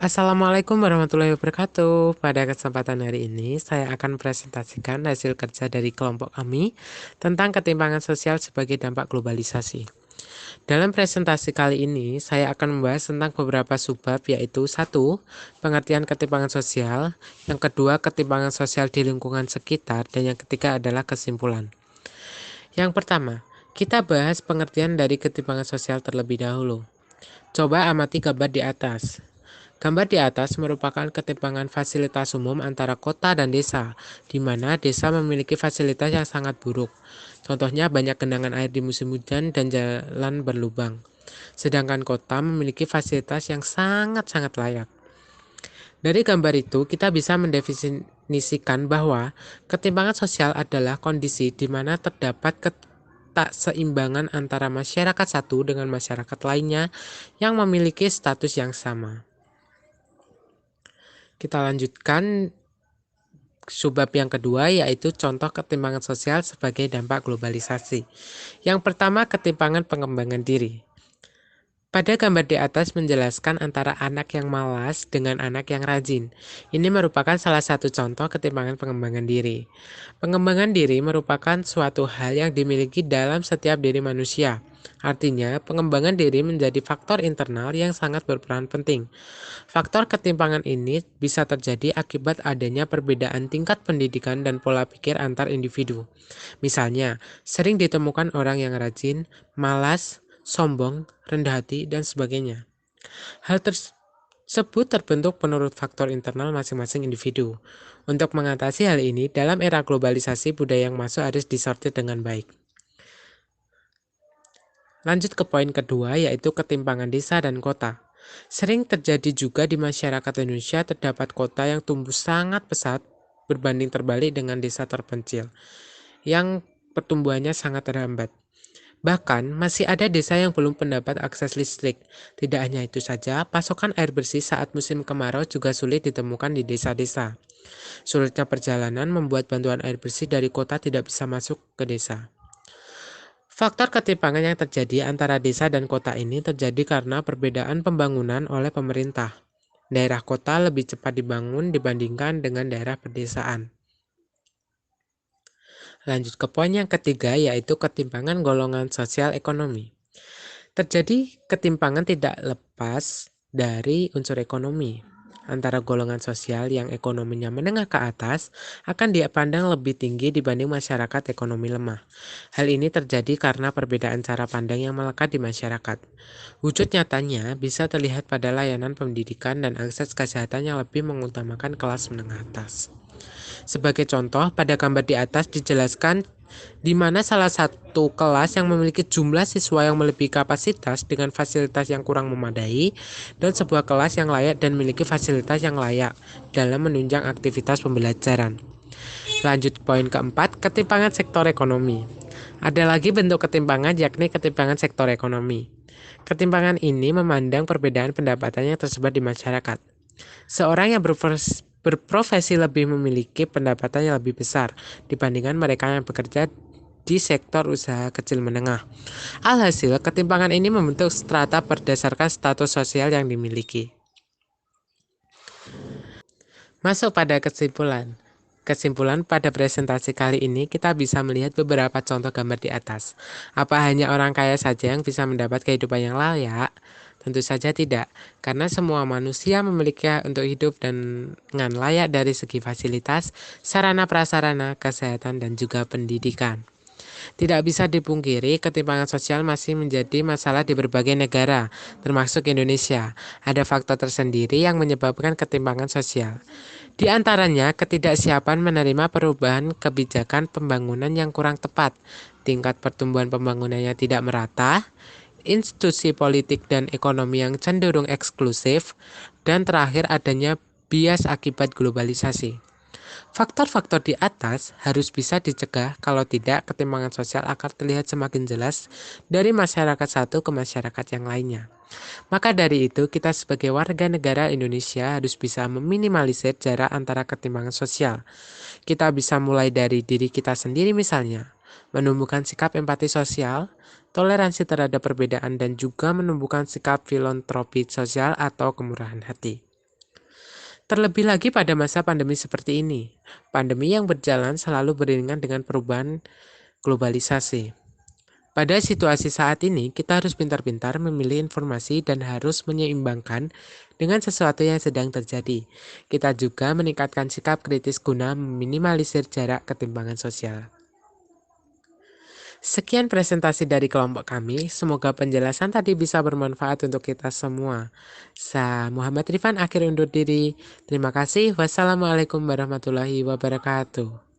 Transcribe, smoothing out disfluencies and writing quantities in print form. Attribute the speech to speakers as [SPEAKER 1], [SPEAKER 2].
[SPEAKER 1] Assalamualaikum warahmatullahi wabarakatuh. Pada kesempatan hari ini, saya akan presentasikan hasil kerja dari kelompok kami tentang ketimpangan sosial sebagai dampak globalisasi. Dalam presentasi kali ini, saya akan membahas tentang beberapa subbab, yaitu satu, pengertian ketimpangan sosial, yang kedua, ketimpangan sosial di lingkungan sekitar, dan yang ketiga adalah kesimpulan. Yang pertama, kita bahas pengertian dari ketimpangan sosial terlebih dahulu. Coba amati gambar di atas. Gambar di atas merupakan ketimpangan fasilitas umum antara kota dan desa, di mana desa memiliki fasilitas yang sangat buruk. Contohnya banyak genangan air di musim hujan dan jalan berlubang. Sedangkan kota memiliki fasilitas yang sangat-sangat layak. Dari gambar itu, kita bisa mendefinisikan bahwa ketimpangan sosial adalah kondisi di mana terdapat ketakseimbangan antara masyarakat satu dengan masyarakat lainnya yang memiliki status yang sama. Kita lanjutkan subbab yang kedua, yaitu contoh ketimpangan sosial sebagai dampak globalisasi. Yang pertama, ketimpangan pengembangan diri. Pada gambar di atas menjelaskan antara anak yang malas dengan anak yang rajin. Ini merupakan salah satu contoh ketimpangan pengembangan diri. Pengembangan diri merupakan suatu hal yang dimiliki dalam setiap diri manusia. Artinya, pengembangan diri menjadi faktor internal yang sangat berperan penting. Faktor ketimpangan ini bisa terjadi akibat adanya perbedaan tingkat pendidikan dan pola pikir antar individu. Misalnya, sering ditemukan orang yang rajin, malas, sombong, rendah hati, dan sebagainya. Hal tersebut terbentuk menurut faktor internal masing-masing individu. Untuk mengatasi hal ini, dalam era globalisasi, budaya yang masuk harus disortir dengan baik. Lanjut ke poin kedua, yaitu ketimpangan desa dan kota. Sering terjadi juga di masyarakat Indonesia terdapat kota yang tumbuh sangat pesat berbanding terbalik dengan desa terpencil, yang pertumbuhannya sangat terhambat. Bahkan, masih ada desa yang belum mendapat akses listrik. Tidak hanya itu saja, pasokan air bersih saat musim kemarau juga sulit ditemukan di desa-desa. Sulitnya perjalanan membuat bantuan air bersih dari kota tidak bisa masuk ke desa. Faktor ketimpangan yang terjadi antara desa dan kota ini terjadi karena perbedaan pembangunan oleh pemerintah. Daerah kota lebih cepat dibangun dibandingkan dengan daerah pedesaan. Lanjut ke poin yang ketiga, yaitu ketimpangan golongan sosial ekonomi. Terjadi ketimpangan tidak lepas dari unsur ekonomi. Antara golongan sosial yang ekonominya menengah ke atas akan dipandang lebih tinggi dibanding masyarakat ekonomi lemah. Hal ini terjadi karena perbedaan cara pandang yang melekat di masyarakat. Wujud nyatanya bisa terlihat pada layanan pendidikan dan akses kesehatan yang lebih mengutamakan kelas menengah atas. Sebagai contoh, pada gambar di atas dijelaskan di mana salah satu kelas yang memiliki jumlah siswa yang melebihi kapasitas dengan fasilitas yang kurang memadai, dan sebuah kelas yang layak dan memiliki fasilitas yang layak dalam menunjang aktivitas pembelajaran. Lanjut poin keempat, ketimpangan sektor ekonomi. Ada lagi bentuk ketimpangan, yakni ketimpangan sektor ekonomi. Ketimpangan ini memandang perbedaan pendapatan yang tersebar di masyarakat. Seorang yang berprofesi lebih memiliki pendapatan yang lebih besar dibandingkan mereka yang bekerja di sektor usaha kecil menengah. Alhasil, ketimpangan ini membentuk strata berdasarkan status sosial yang dimiliki. Masuk pada kesimpulan. Kesimpulan pada presentasi kali ini kita bisa melihat beberapa contoh gambar di atas. Apa hanya orang kaya saja yang bisa mendapat kehidupan yang layak? Tentu saja tidak, karena semua manusia memiliki hak untuk hidup dengan layak dari segi fasilitas, sarana prasarana, kesehatan, dan juga pendidikan. Tidak bisa dipungkiri, ketimpangan sosial masih menjadi masalah di berbagai negara, termasuk Indonesia. Ada faktor tersendiri yang menyebabkan ketimpangan sosial. Di antaranya, ketidaksiapan menerima perubahan kebijakan pembangunan yang kurang tepat, tingkat pertumbuhan pembangunannya tidak merata, institusi politik dan ekonomi yang cenderung eksklusif, dan terakhir adanya bias akibat globalisasi. Faktor-faktor di atas harus bisa dicegah, kalau tidak ketimpangan sosial akan terlihat semakin jelas dari masyarakat satu ke masyarakat yang lainnya. Maka dari itu, kita sebagai warga negara Indonesia harus bisa meminimalisir jarak antara ketimpangan sosial. Kita bisa mulai dari diri kita sendiri misalnya, menumbuhkan sikap empati sosial, toleransi terhadap perbedaan, dan juga menumbuhkan sikap filantropi sosial atau kemurahan hati. Terlebih lagi pada masa pandemi seperti ini. Pandemi yang berjalan selalu beriringan dengan perubahan globalisasi. Pada situasi saat ini, kita harus pintar-pintar memilih informasi dan harus menyeimbangkan dengan sesuatu yang sedang terjadi. Kita juga meningkatkan sikap kritis guna meminimalisir jarak ketimpangan sosial. Sekian presentasi dari kelompok kami. Semoga penjelasan tadi bisa bermanfaat untuk kita semua. Saya Muhammad Rifan akhir undur diri. Terima kasih. Wassalamualaikum warahmatullahi wabarakatuh.